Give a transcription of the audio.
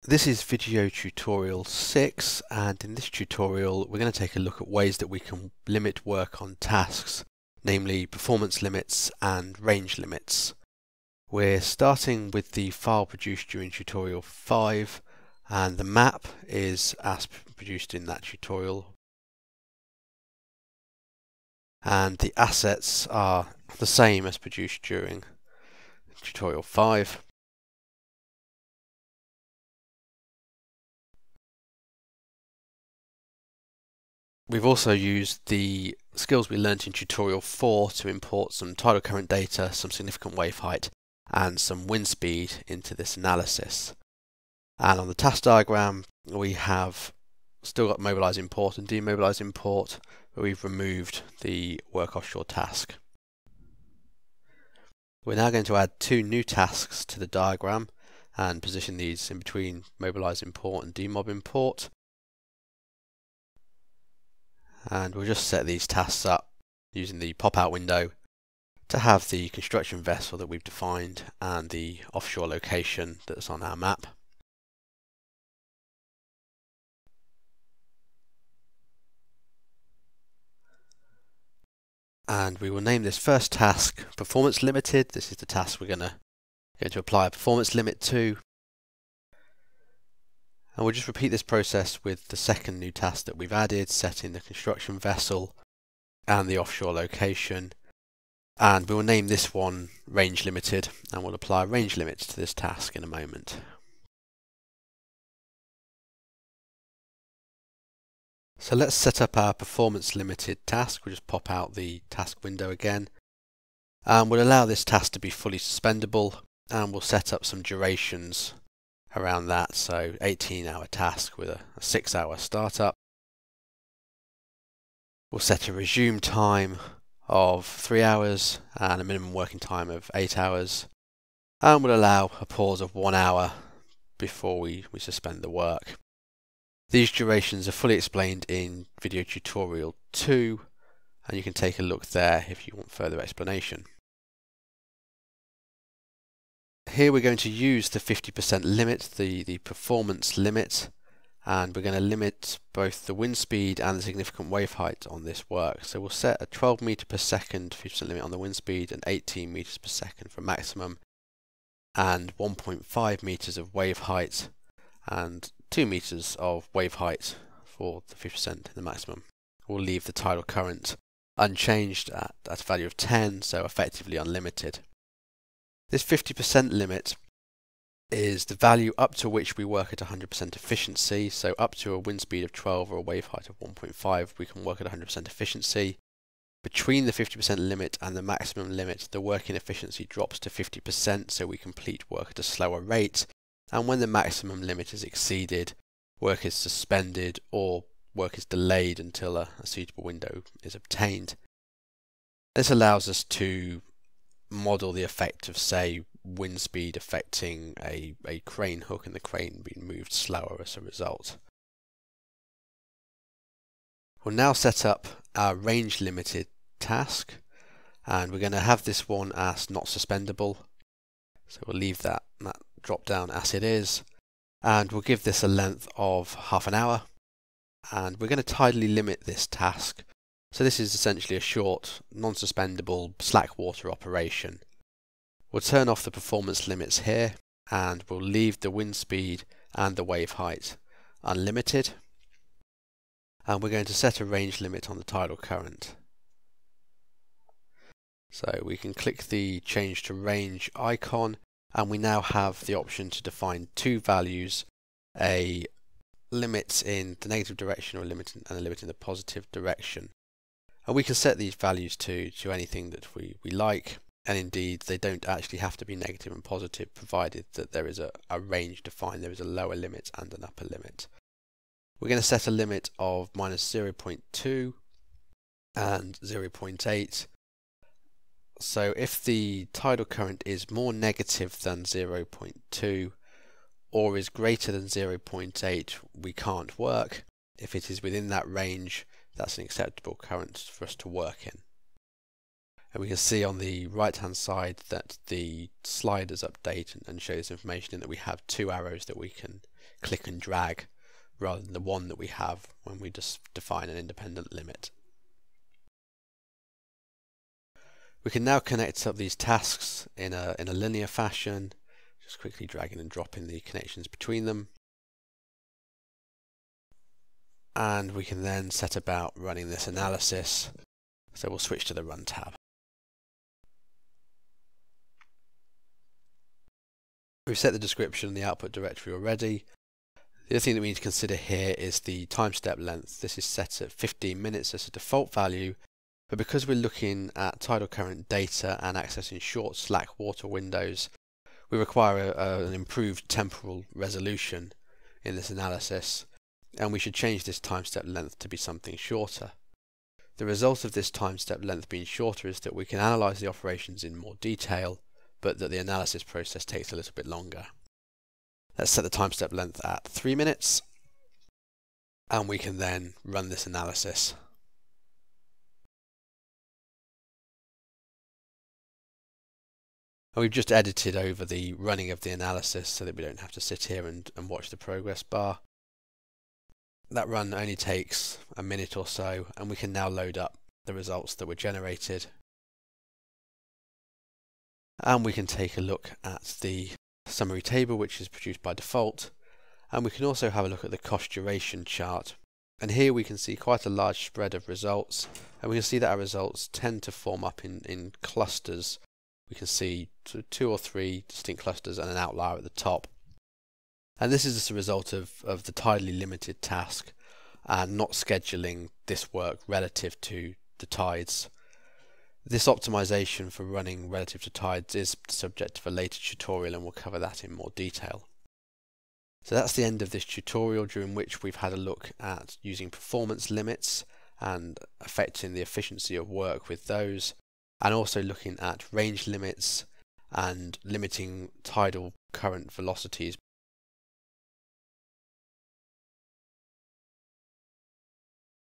This is video tutorial 6, and in this tutorial we're going to take a look at ways that we can limit work on tasks, namely performance limits and range limits. We're starting with the file produced during tutorial 5, and the map is as produced in that tutorial, and the assets are the same as produced during tutorial 5. We've also used the skills we learnt in tutorial 4 to import some tidal current data, some significant wave height and some wind speed into this analysis. And on the task diagram we have still got mobilize import and demobilize import, but we've removed the work offshore task. We're now going to add two new tasks to the diagram and position these in between mobilize import and demob import. And we'll just set these tasks up using the pop-out window to have the construction vessel that we've defined and the offshore location that's on our map. And we will name this first task performance limited. This is the task we're going to apply a performance limit to. And we'll just repeat this process with the second new task that we've added, setting the construction vessel and the offshore location. And we will name this one range limited, and we'll apply range limits to this task in a moment. So let's set up our performance limited task. We'll just pop out the task window again. And we'll allow this task to be fully suspendable, and we'll set up some durations around that, so 18-hour task with a 6-hour startup. We'll set a resume time of 3 hours and a minimum working time of 8 hours, and we'll allow a pause of 1 hour before we suspend the work. These durations are fully explained in video tutorial 2, and you can take a look there if you want further explanation. Here we're going to use the 50% limit, the performance limit, and we're going to limit both the wind speed and the significant wave height on this work. So we'll set a 12 meter per second 50% limit on the wind speed and 18 meters per second for maximum, and 1.5 meters of wave height and 2 meters of wave height for the 50% in the maximum. We'll leave the tidal current unchanged at a value of 10, so effectively unlimited. This 50% limit is the value up to which we work at 100% efficiency, so up to a wind speed of 12 or a wave height of 1.5 we can work at 100% efficiency. Between the 50% limit and the maximum limit, the working efficiency drops to 50%, so we complete work at a slower rate, and when the maximum limit is exceeded, work is suspended or work is delayed until a suitable window is obtained. This allows us to model the effect of, say, wind speed affecting a crane hook and the crane being moved slower as a result. We'll now set up our range limited task, and we're going to have this one as not suspendable, so we'll leave that drop down as it is, and we'll give this a length of half an hour, and we're going to tidally limit this task. So this is essentially a short, non-suspendable slack water operation. We'll turn off the performance limits here, and we'll leave the wind speed and the wave height unlimited. And we're going to set a range limit on the tidal current. So we can click the change to range icon, and we now have the option to define two values, a limit in the negative direction or a limit in the positive direction. And we can set these values to anything that we like, and indeed they don't actually have to be negative and positive, provided that there is a range defined, there is a lower limit and an upper limit. We're going to set a limit of -0.2 and 0.8. So if the tidal current is more negative than 0.2 or is greater than 0.8, we can't work. If it is within that range, that's an acceptable current for us to work in. And we can see on the right hand side that the sliders update and shows information in that we have two arrows that we can click and drag rather than the one that we have when we just define an independent limit. We can now connect up these tasks in a linear fashion, just quickly dragging and dropping the connections between them. And we can then set about running this analysis. So we'll switch to the Run tab. We've set the description and the output directory already. The other thing that we need to consider here is the time step length. This is set at 15 minutes as a default value, but because we're looking at tidal current data and accessing short slack water windows, we require an improved temporal resolution in this analysis, and we should change this time step length to be something shorter. The result of this time step length being shorter is that we can analyze the operations in more detail, but that the analysis process takes a little bit longer. Let's set the time step length at 3 minutes, and we can then run this analysis. And we've just edited over the running of the analysis so that we don't have to sit here and watch the progress bar. That run only takes a minute or so, and we can now load up the results that were generated. And we can take a look at the summary table, which is produced by default, and we can also have a look at the cost duration chart. And here we can see quite a large spread of results, and we can see that our results tend to form up in clusters. We can see 2 or 3 distinct clusters and an outlier at the top. And this is just a result of the tidally limited task and not scheduling this work relative to the tides. This optimization for running relative to tides is subject of a later tutorial, and we'll cover that in more detail. So that's the end of this tutorial, during which we've had a look at using performance limits and affecting the efficiency of work with those, and also looking at range limits and limiting tidal current velocities